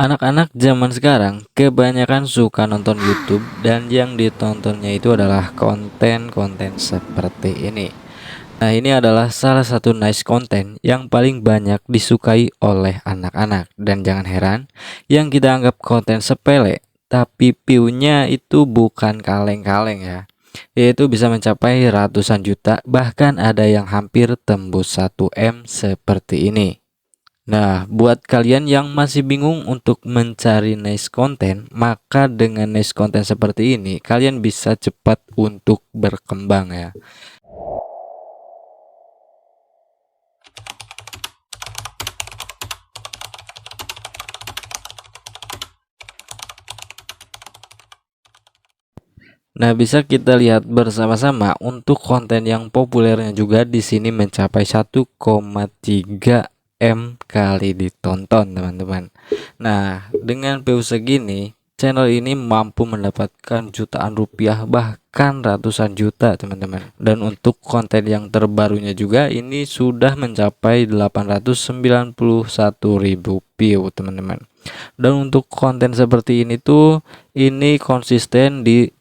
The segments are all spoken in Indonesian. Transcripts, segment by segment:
Anak-anak zaman sekarang kebanyakan suka nonton YouTube dan yang ditontonnya itu adalah konten-konten seperti ini. Nah, ini adalah salah satu nice konten yang paling banyak disukai oleh anak-anak dan jangan heran yang kita anggap konten sepele tapi view-nya itu bukan kaleng-kaleng ya. Yaitu bisa mencapai ratusan juta bahkan ada yang hampir tembus 1 M seperti ini. Nah, buat kalian yang masih bingung untuk mencari niche konten, maka dengan niche konten seperti ini, kalian bisa cepat untuk berkembang ya. Nah, bisa kita lihat bersama-sama untuk konten yang populernya juga di sini mencapai 1,3 M kali ditonton, teman-teman. Nah, dengan view segini, channel ini mampu mendapatkan jutaan rupiah bahkan ratusan juta, teman-teman. Dan untuk konten yang terbarunya juga ini sudah mencapai 891.000 view, teman-teman. Dan untuk konten seperti ini tuh ini konsisten di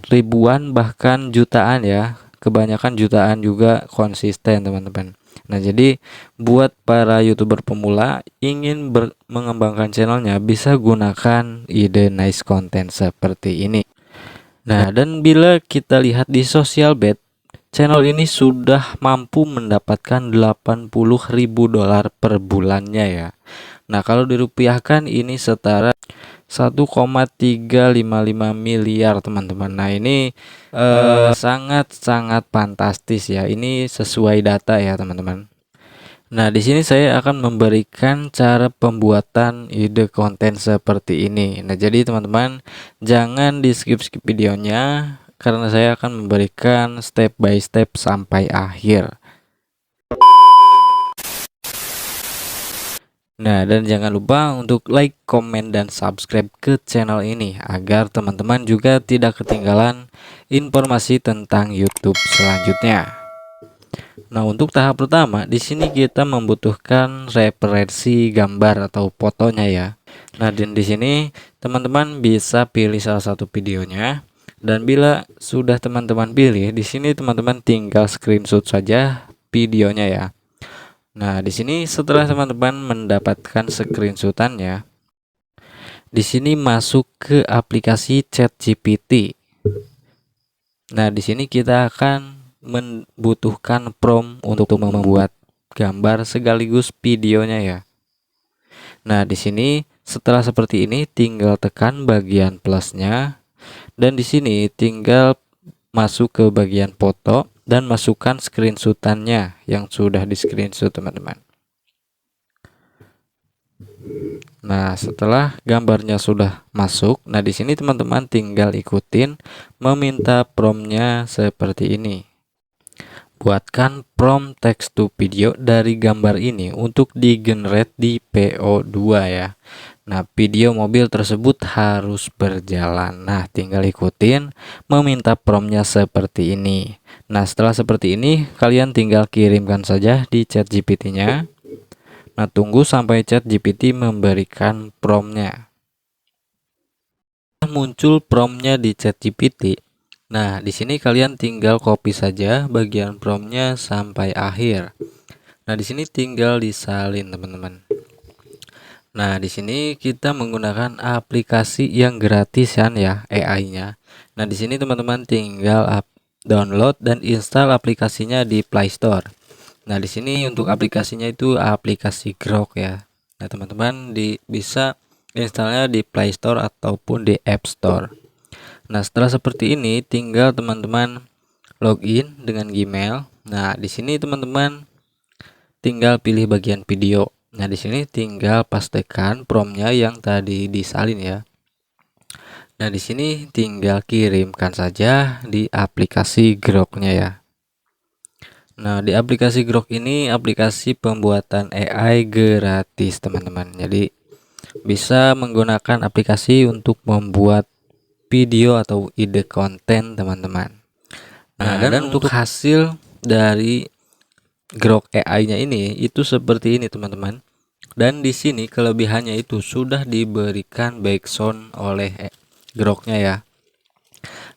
ribuan bahkan jutaan ya, kebanyakan jutaan juga konsisten, teman-teman. Nah, jadi buat para YouTuber pemula ingin mengembangkan channelnya bisa gunakan ide nice content seperti ini. Nah, dan bila kita lihat di social bet, channel ini sudah mampu mendapatkan 80.000 dolar per bulannya ya. Nah, kalau dirupiahkan ini setara 1,355 miliar, teman-teman. Nah, ini sangat-sangat fantastis ya. Ini sesuai data ya, teman-teman. Nah, di sini saya akan memberikan cara pembuatan ide konten seperti ini. Nah, jadi teman-teman jangan di skip-skip videonya karena saya akan memberikan step by step sampai akhir. Nah, dan jangan lupa untuk like, komen, dan subscribe ke channel ini agar teman-teman juga tidak ketinggalan informasi tentang YouTube selanjutnya. Nah, untuk tahap pertama, di sini kita membutuhkan referensi gambar atau fotonya ya. Nah, dan di sini teman-teman bisa pilih salah satu videonya. Dan bila sudah teman-teman pilih, di sini teman-teman tinggal screenshot saja videonya ya. Nah, di sini setelah teman-teman mendapatkan screenshotannya, di sini masuk ke aplikasi ChatGPT. Nah, di sini kita akan membutuhkan prompt untuk membuat gambar sekaligus videonya ya. Nah, di sini setelah seperti ini tinggal tekan bagian plusnya dan di sini tinggal masuk ke bagian foto dan masukkan screenshotannya yang sudah di screenshot, teman-teman. Nah, setelah gambarnya sudah masuk, nah di sini teman-teman tinggal ikutin meminta promptnya seperti ini. Buatkan prompt text to video dari gambar ini untuk di-generate di PO2 ya. Nah, video mobil tersebut harus berjalan. Nah, tinggal ikutin meminta promptnya seperti ini. Nah, setelah seperti ini, kalian tinggal kirimkan saja di chat GPT-nya. Nah, tunggu sampai chat GPT memberikan promptnya. Muncul promptnya di chat GPT. Nah, di sini kalian tinggal copy saja bagian promptnya sampai akhir. Nah, di sini tinggal disalin, teman-teman. Nah, di sini kita menggunakan aplikasi yang gratisan ya, AI-nya. Nah, di sini teman-teman tinggal download dan install aplikasinya di Play Store. Nah, di sini untuk aplikasinya itu aplikasi Grok ya. Nah, teman-teman bisa installnya di Play Store ataupun di App Store. Nah, setelah seperti ini tinggal teman-teman login dengan Gmail. Nah, di sini teman-teman tinggal pilih bagian video. Nah, di sini tinggal pastikan promptnya yang tadi disalin ya. Nah, di sini tinggal kirimkan saja di aplikasi Groknya ya. Nah, di aplikasi Grok ini aplikasi pembuatan AI gratis, teman-teman. Jadi bisa menggunakan aplikasi untuk membuat video atau ide konten, teman-teman. Nah, dan untuk hasil dari Grok AI-nya ini itu seperti ini, teman-teman. Dan di sini kelebihannya itu sudah diberikan backsound oleh Groknya ya.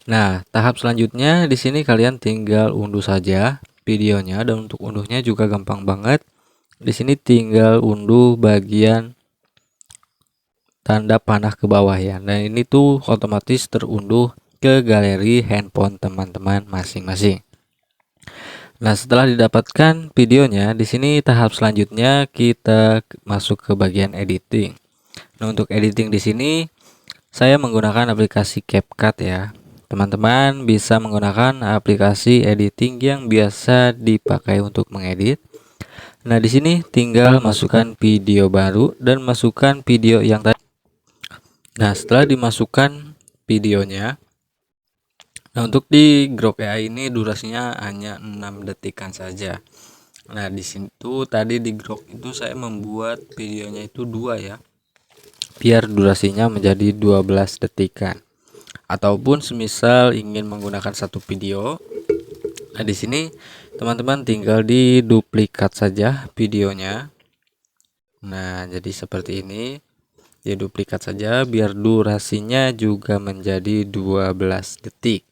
Nah, tahap selanjutnya di sini kalian tinggal unduh saja videonya, dan untuk unduhnya juga gampang banget. Di sini tinggal unduh bagian tanda panah ke bawah ya. Nah, ini tuh otomatis terunduh ke galeri handphone teman-teman masing-masing. Nah, setelah didapatkan videonya, di sini tahap selanjutnya kita masuk ke bagian editing. Nah, untuk editing di sini saya menggunakan aplikasi CapCut ya. Teman-teman bisa menggunakan aplikasi editing yang biasa dipakai untuk mengedit. Nah, di sini tinggal masukkan video baru dan masukkan video yang tadi. Nah, setelah dimasukkan videonya, nah untuk di Grok AI ini durasinya hanya 6 detikan saja. Nah, di situ tadi di Grok itu saya membuat videonya itu 2 ya. Biar durasinya menjadi 12 detikan. Ataupun semisal ingin menggunakan satu video, nah di sini teman-teman tinggal diduplikat saja videonya. Nah, jadi seperti ini, diduplikat saja biar durasinya juga menjadi 12 detik.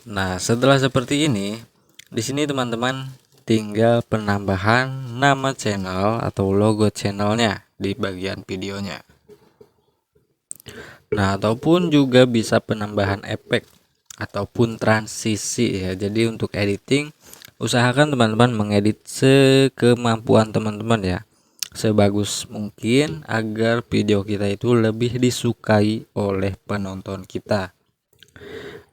Nah, setelah seperti ini, di sini teman-teman tinggal penambahan nama channel atau logo channelnya di bagian videonya. Nah, ataupun juga bisa penambahan efek ataupun transisi ya. Jadi untuk editing, usahakan teman-teman mengedit sekemampuan teman-teman ya, sebagus mungkin agar video kita itu lebih disukai oleh penonton kita.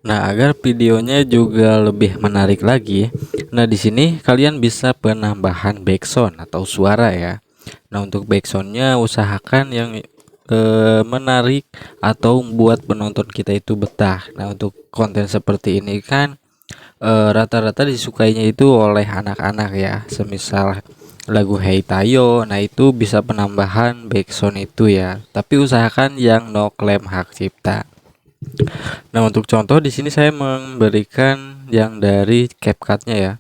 Nah, agar videonya juga lebih menarik lagi, nah di sini kalian bisa penambahan backsound atau suara ya. Nah, untuk backsoundnya usahakan yang menarik atau membuat penonton kita itu betah. Nah, untuk konten seperti ini kan rata-rata disukainya itu oleh anak-anak ya. Semisal lagu Hey Tayo, nah itu bisa penambahan backsound itu ya. Tapi usahakan yang no claim hak cipta. Nah, untuk contoh di sini saya memberikan yang dari CapCut-nya ya.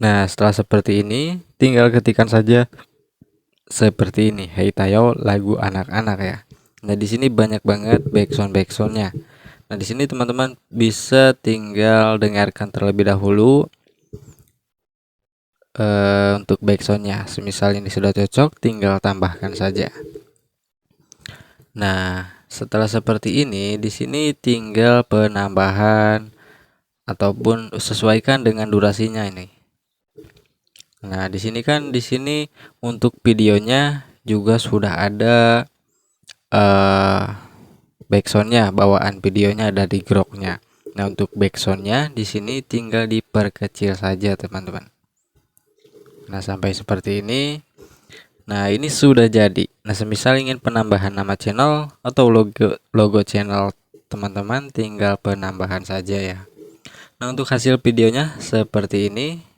Nah, setelah seperti ini tinggal ketikkan saja seperti ini, Hey Tayo lagu anak-anak ya. Nah, di sini banyak banget backsoundnya. Nah, di sini teman-teman bisa tinggal dengarkan terlebih dahulu untuk backsoundnya. Semisal ini sudah cocok, tinggal tambahkan saja. Nah, setelah seperti ini, di sini tinggal penambahan ataupun sesuaikan dengan durasinya ini. Nah, di sini kan untuk videonya juga sudah ada backsoundnya, bawaan videonya ada di Groknya. Nah, untuk backsoundnya di sini tinggal diperkecil saja teman-teman. Nah, sampai seperti ini. Nah, ini sudah jadi. Nah, semisal ingin penambahan nama channel atau logo channel teman-teman tinggal penambahan saja ya. Nah, untuk hasil videonya seperti ini.